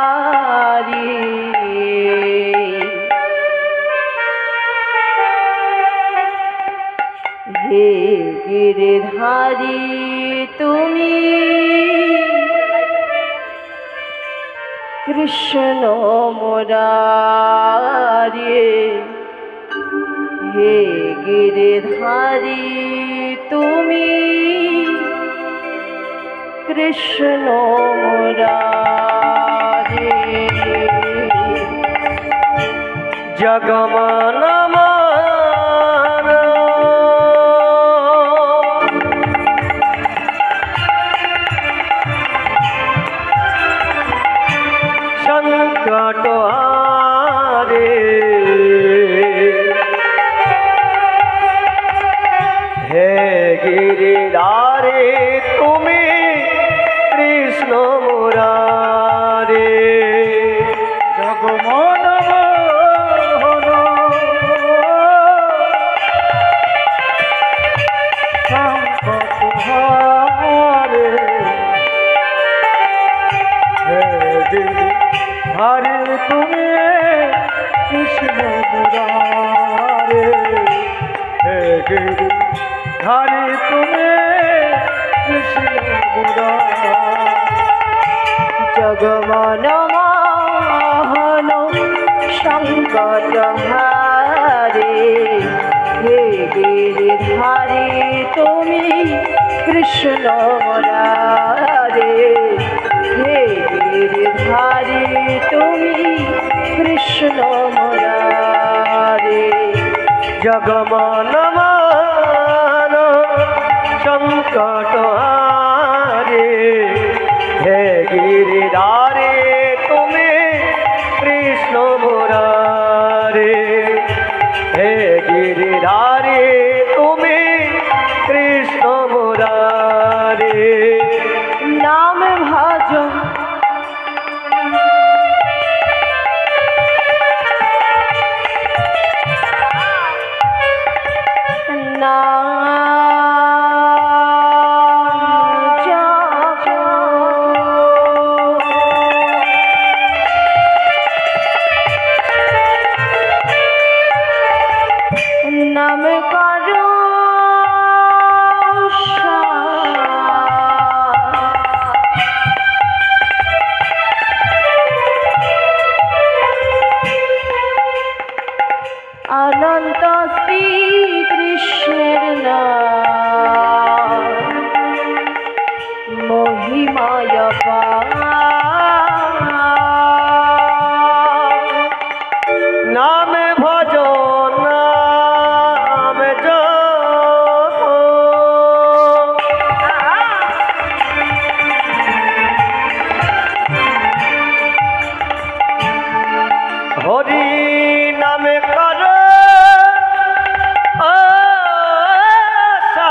संकटहारी हे गिरधारी तुमी कृष्ण मुरारी हे गिरधारी तुमी कृष्ण मुरारी जगमनमान संकटहारे हे गिरिधारी तुमी कृष्ण मुरारी संकटहारे हे गिरिधारी तुमी कृष्ण मुरारी हे गिरिधारी तुमी कृष्ण मुरारी जगमन मोहन संकटहारे हे गिरिधारी तुमी कृष्ण मुरारी हे गिरिधारी तुमी कृष्ण मुरारी जगमनमान संकटहारे हे गिरिधारी तुमी कृष्ण मुरारी हे गिरिधारी तुमी कृष्ण मुरारी नाम भजो नाम करो अनंत श्री कृष्ण महिमाय नाम भजो नाम जपो हरि नाम करो आशा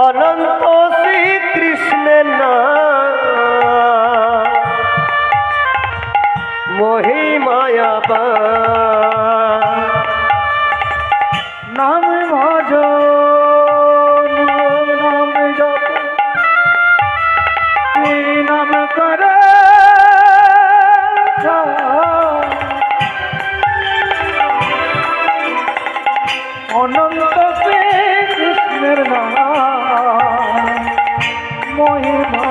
अनंत श्री कृष्ण महिमाया नाम भजो नाम जप नाम कर अनंत श्री कृष्णेर नाम महिमा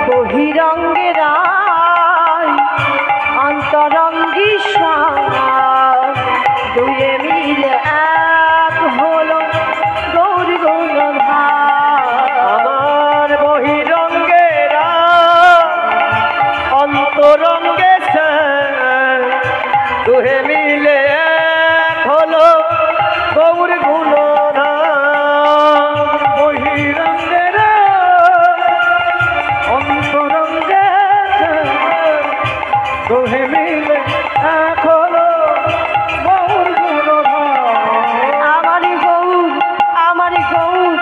बहिरंगे राय अंतरंगी सार दुए मिले एक हलो गौर गुणधार আমার বহিরঙ্গে রায় অন্তরঙ্গে দুহে মিলে এক হলো গৌর গুণধাম বহিরঙ্গের অন্তরঙ্গে দুহে মিলে এক হলো গৌর গুণধাম আমার গৌর আমার গৌর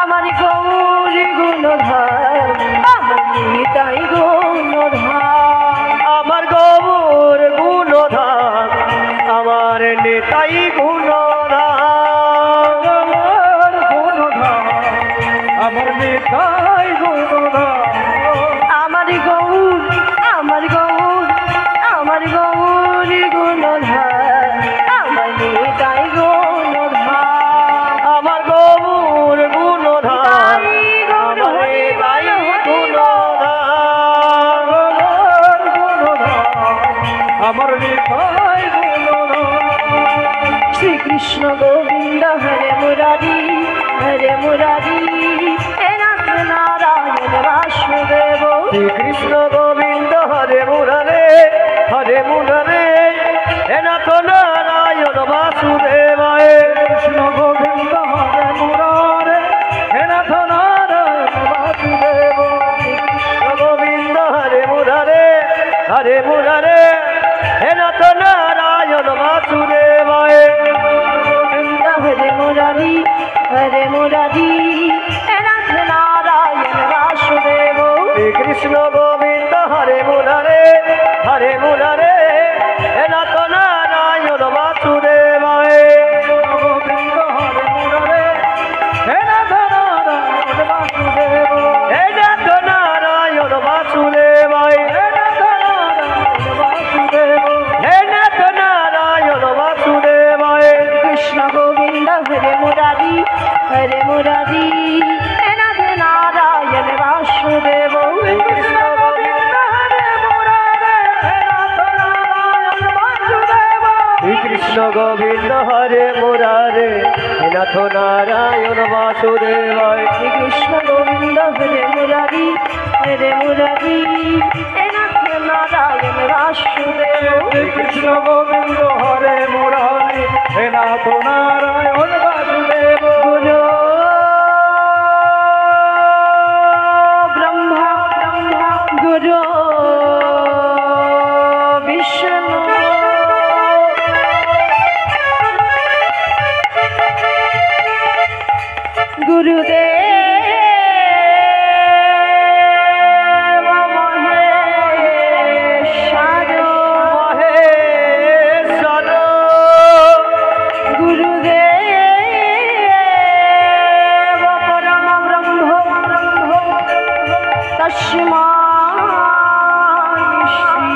আমার গৌর গুণধার আমার নিতাই গুণধার আমার গৌর গুণধাম আমার নেতাই গুণধাম আমার গুণধাম আমার নেতাই গুণধাম আমার গৌর আমার গৌর আমার গৌর গুণধার আমার নিতাই গুণধার আমার গৌর গুণধাম আমার নেতাই গুণধাম আমার নেতাই গুণধাম শ্রীকৃষ্ণ গোবিন্দ হরে মুরারি হে নাথ নারায়ণ বাসুদেব শ্রীকৃষ্ণ গোবিন্দ হরে মুরারে হে নাথ নারায়ণ বাসুদেবায় কৃষ্ণ গোবিন্দ হরে মুরারে হে নাথ নারায়ণ বাসুদেব কৃষ্ণ গোবিন্দ হরে মুরারে হে নাথ নারায়ণ বাসুদেবায় গোবিন্দ হরে মুরারি হে নাথ নারায়ণ বাসুদেব কৃষ্ণ গোবিন্দ হরে মুরারে হে নাথ নারায়ণ বাসুদেবায় গোবিন্দ হরে মুরারে হে নাথ নারায়ণ বাসুদেব হে নাথ নারায়ণ বাসুদেবায় হে নাথ নারায়ণ বাসুদেব হে নাথ নারায়ণ বাসুদেবায় কৃষ্ণ গোবিন্দ হরে মুরারি হে নাথ নারায়ণ বাসুদেব কৃষ্ণ গোবিন্দ হরে মুরারে হে নাথ নারায়ণ বাসুদেব কৃষ্ণ গোবিন্দ হরে মুরারে হে নাথ নারায়ণ বাসুদেবায় কৃষ্ণ গোবিন্দ হরে মুরারি হে নাথ নারায়ণ বাসুদেব কৃষ্ণ গোবিন্দ হরে মুরারে হে নাথ নারায়ণ বাসুদেব গুরু ব্রহ্মা গুরু বিষ্ণু গুরুদেব মহেশ্বর মহেশ্বর গুরুদেব পরম ব্রহ্ম তস্মাৎ শ্রী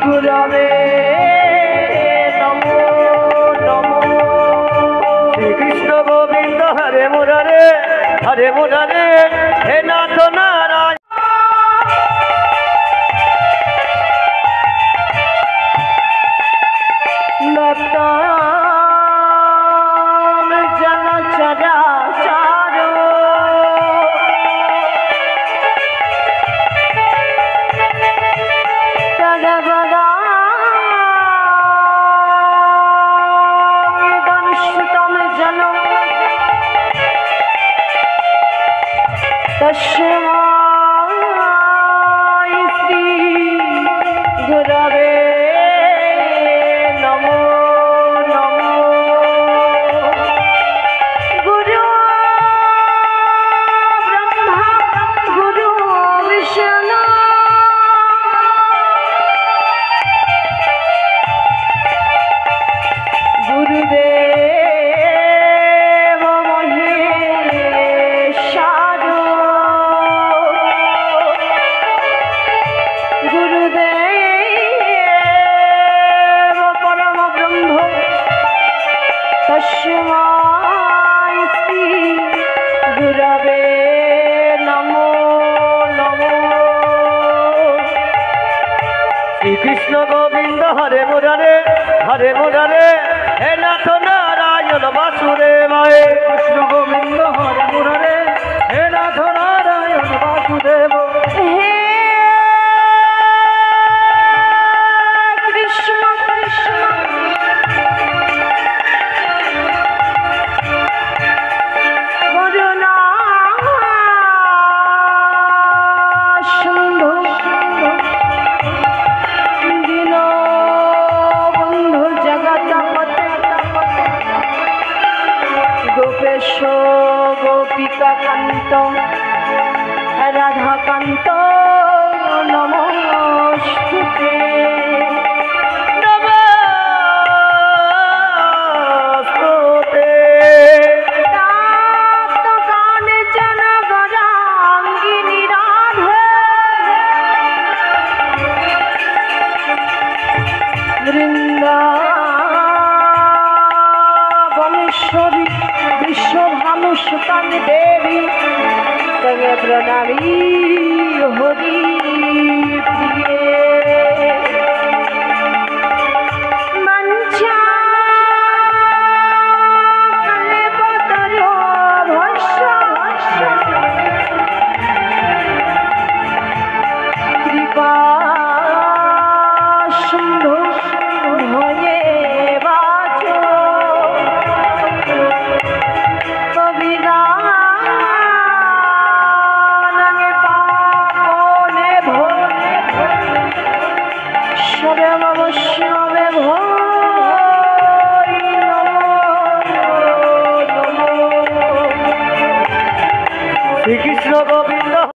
গুরবে নমো নমো শ্রীকৃষ্ণ গোবিন্দ হরে মুরারে হে নাথ নারায়ণ লতাম জন চরাচর তদবদাম জন তস্মাৎ শ্রী গুরবে নমো নমো গুরু ব্রহ্মা গুরু বিষ্ণু গুরুদেব মহেশ্বর গুরুদেব পরম ব্রহ্ম তস্মাৎ শ্রী গুরবে নমো নমো শ্রীকৃষ্ণ গোবিন্দ হরে মুরারে হে নাথ নারায়ণ বাসুদেবায় কৃষ্ণ গোবিন্দ হরে মুরারে হে নাথ নারায়ণ বাসুদেব হে কৃষ্ণ কৃষ্ণ গোপিকাকান্ত রাধাকান্ত নমস্তুতে। নমস্তুতে। কাঞ্চন গৌরাঙ্গিনী রাধে বৃন্দাবনেশ্বরী বিশ্বভানুসুতান দেবী তবে প্রণামী হরি প্রিয়ে। মঞ্চা কল্পতরু ভস্য কৃপা সিন্ধু ভয়ে বাচ কবিদানে পাপনে ভো সর্ব